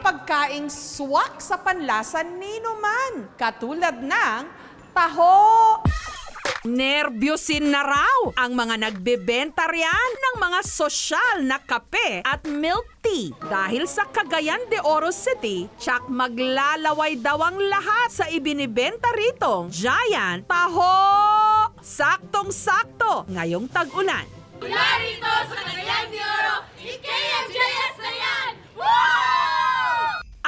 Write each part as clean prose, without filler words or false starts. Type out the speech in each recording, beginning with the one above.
pagkaing swak sa panlasa ninuman, katulad ng taho. Nervyosin na raw ang mga nagbebenta riyan ng mga sosyal na kape at milk tea. Dahil sa Cagayan de Oro City, tsak maglalaway daw ang lahat sa ibinibenta ritong Giant Taho. Saktong-sakto ngayong tag-ulan. Mula rito sa Cagayan de Oro, IKMJS na yan!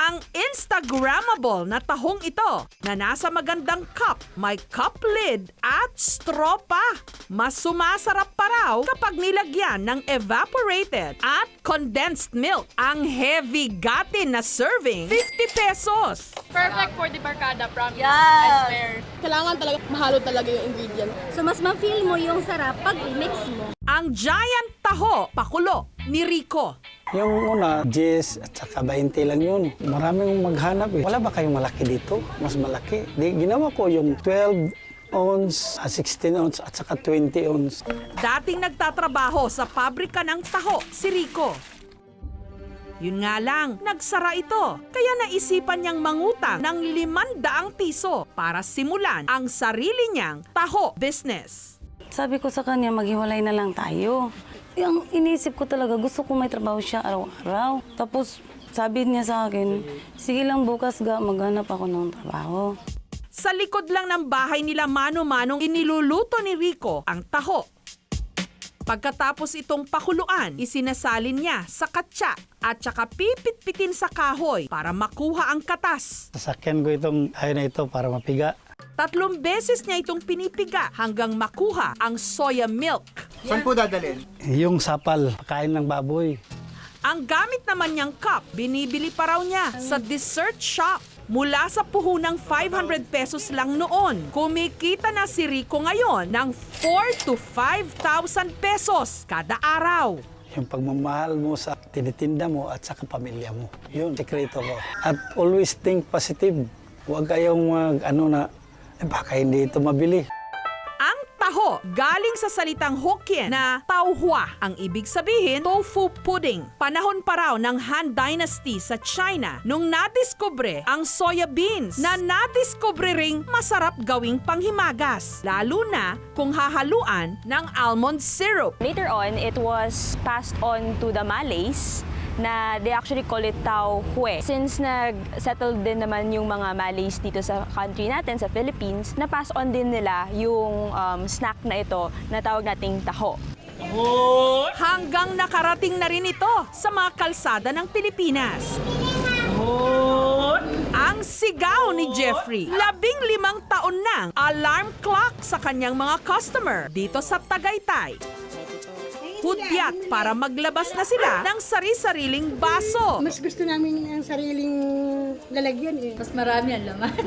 Ang Instagrammable na tahong ito na nasa magandang cup, may cup lid at straw pa. Mas sumasarap pa raw kapag nilagyan ng evaporated at condensed milk. Ang heavy gatin na serving, 50 pesos. Perfect for the barkada, promise. Yes. I swear. Kailangan talaga mahalo talaga yung ingredient. So mas ma-feel mo yung sarap pag i-mix mo. Ang Giant Taho, pakulo ni Rico. Yung una, 10 at saka 20 lang yun. Maraming maghanap eh. Wala ba kayong malaki dito? Mas malaki. Ginawa ko yung 12 ounce, 16 ounce at saka 20 ounce. Dating nagtatrabaho sa pabrika ng taho si Rico. Yun nga lang, nagsara ito. Kaya naisipan niyang mangutang ng 500 piso para simulan ang sarili niyang taho business. Sabi ko sa kanya, maghiwalay na lang tayo. Yung inisip ko talaga, gusto ko may trabaho siya araw-araw. Tapos sabi niya sa akin, sige lang bukas maghanap ako ng trabaho. Sa likod lang ng bahay nila mano-manong iniluluto ni Rico ang taho. Pagkatapos itong pakuluan, isinasalin niya sa katsa at saka pipit-pitin sa kahoy para makuha ang katas. Sasakyan ko itong ayaw na ito para mapiga. 3 beses niya itong pinipiga hanggang makuha ang soya milk. Saan po dadalhin? Yung sapal, pagkain ng baboy. Ang gamit naman niyang cup, binibili pa raw niya sa dessert shop. Mula sa puhunang 500 pesos lang noon, kumikita na si Rico ngayon ng 4 to 5,000 pesos kada araw. Yung pagmamahal mo sa tinitinda mo at sa pamilya mo. Yun, sekreto ko. At always think positive. Huwag kayong baka hindi ito mabili. Ang taho galing sa salitang Hokkien na tauhua. Ang ibig sabihin, tofu pudding. Panahon pa raw ng Han Dynasty sa China nung nadiskubre ang soya beans na nadiskubre ring masarap gawing panghimagas. Lalo na kung hahaluan ng almond syrup. Later on, it was passed on to the Malays na they actually call it tau hue. Since nag-settle din naman yung mga Malays dito sa country natin, sa Philippines, na-pass on din nila yung snack na ito na tawag nating taho. Hanggang nakarating na rin ito sa mga kalsada ng Pilipinas. Ang sigaw ni Jeffrey, 15 taon nang alarm clock sa kanyang mga customer dito sa Tagaytay. Hudyat para maglabas na sila ng sari-sariling baso. Mas gusto namin ang sariling lalagyan eh. Mas marami ang laman.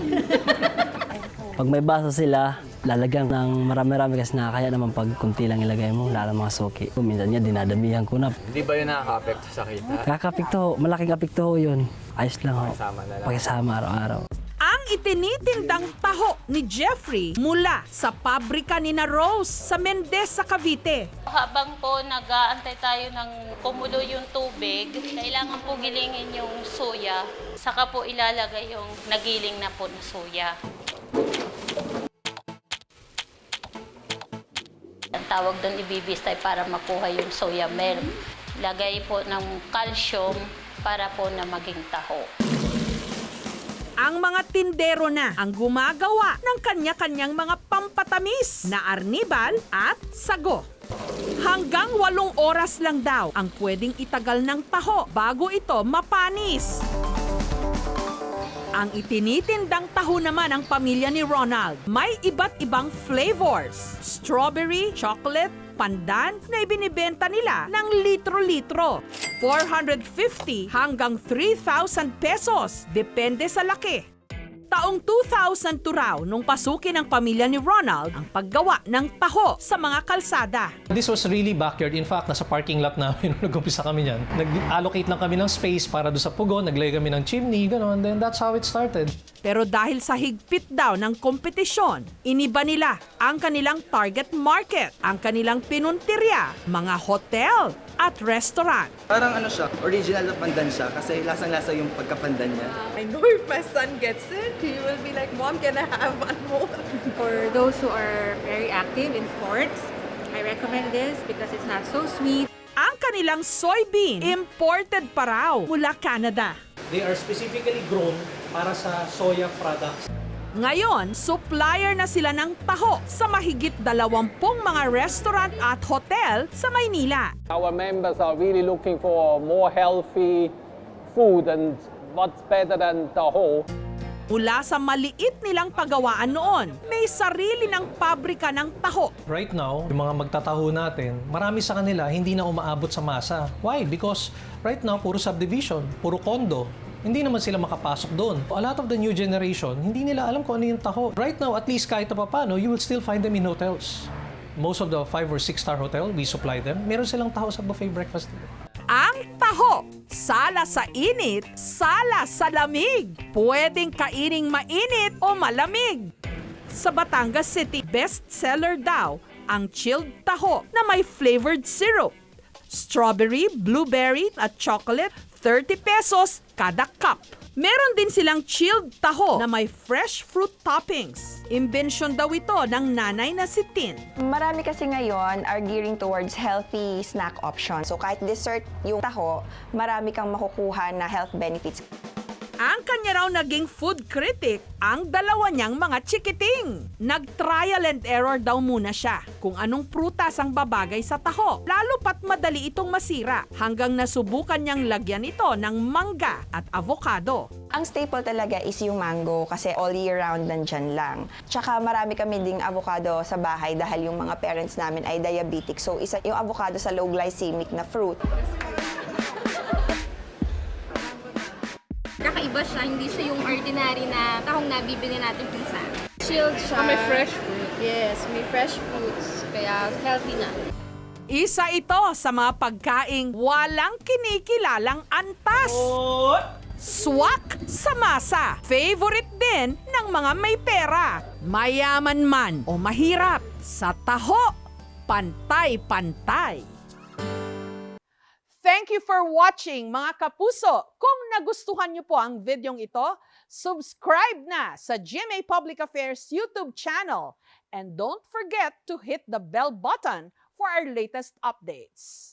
Pag may baso sila, lalagyan ng marami-rami kasi nakakaya naman pag kunti lang ilagay mo, lalo mga suki. Minsan niya, dinadamihan ko na. Hindi ba yun nakaka-apekto sa kita? Kakapikto, malaking apekto yun. Ayos lang ho. Pakisama araw-araw. Ang itinitindang taho ni Jeffrey mula sa pabrika ni na Rose sa Mendez sa Cavite. Habang po nag-aantay tayo ng kumulo yung tubig, kailangan po gilingin yung soya. Saka po ilalagay yung nagiling na po na soya. Ang tawag doon ibibistay para makuha yung soya milk. Lagay po ng calcium para po na maging taho. Ang mga tindero na ang gumagawa ng kanya-kanyang mga pampatamis na arnibal at sago. Hanggang 8 oras lang daw ang pwedeng itagal ng taho bago ito mapanis. Ang itinitindang taho naman ng pamilya ni Ronald, may iba't ibang flavors. Strawberry, chocolate, pandan na ibinibenta nila ng litro-litro. 450 hanggang 3,000 pesos, depende sa laki. Taong 2002 raw nung pasukin ng pamilya ni Ronald ang paggawa ng taho sa mga kalsada. This was really backyard. In fact, nasa parking lot namin nung nag-umpisa kami niyan. Nag-allocate lang kami ng space para doon sa pugon, naglagay kami ng chimney, gano'n. Then that's how it started. Pero dahil sa higpit daw ng kompetisyon, iniba nila ang kanilang target market, ang kanilang pinuntirya, mga hotel at restaurant. Parang ano siya, original na pandan siya kasi lasang-lasa yung pagkapandan niya. I know if my son gets it, he will be like, Mom, can I have one more? For those who are very active in sports, I recommend this because it's not so sweet. Ang kanilang soybean, imported pa raw mula Canada. They are specifically grown para sa soya products. Ngayon, supplier na sila ng taho sa mahigit 20 mga restaurant at hotel sa Maynila. Our members are really looking for more healthy food, and what's better than taho? Mula sa maliit nilang pagawaan noon, may sarili ng pabrika ng taho. Right now, yung mga magtataho natin, marami sa kanila hindi na umaabot sa masa. Why? Because right now, puro subdivision, puro condo. Hindi naman sila makapasok doon. A lot of the new generation, hindi nila alam kung ano yung taho. Right now, at least kahit na paano, you will still find them in hotels. Most of the 5 or 6-star hotel, we supply them. Meron silang taho sa buffet breakfast. Ang taho, sala sa init, sala sa lamig. Pwedeng kaining mainit o malamig. Sa Batangas City, bestseller daw ang chilled taho na may flavored syrup. Strawberry, blueberry at chocolate, 30 pesos kada cup. Meron din silang chilled taho na may fresh fruit toppings. Imbensyon daw ito ng nanay na si Tin. Marami kasi ngayon are gearing towards healthy snack options. So kahit dessert yung taho, marami kang makukuha na health benefits. Ang kanya raw naging food critic ang dalawa niyang mga chikiting. Nag-trial and error daw muna siya kung anong prutas ang babagay sa taho. Lalo pat madali itong masira hanggang nasubukan niyang lagyan ito ng mangga at avocado. Ang staple talaga is yung mango kasi all year round nandyan lang. Tsaka marami kami ding avocado sa bahay dahil yung mga parents namin ay diabetic. So isa yung avocado sa low glycemic na fruit. Kakaiba siya, hindi siya yung ordinary na tahong nabibili natin minsan. Chilled siya. May fresh fruit. Yes, may fresh fruits. Kaya healthy na. Isa ito sa mga pagkaing walang kinikilalang antas. Swak sa masa. Favorite din ng mga may pera. Mayaman man o mahirap, sa taho, pantay-pantay. Thank you for watching, mga kapuso. Kung nagustuhan niyo po ang videong ito, subscribe na sa GMA Public Affairs YouTube channel. And don't forget to hit the bell button for our latest updates.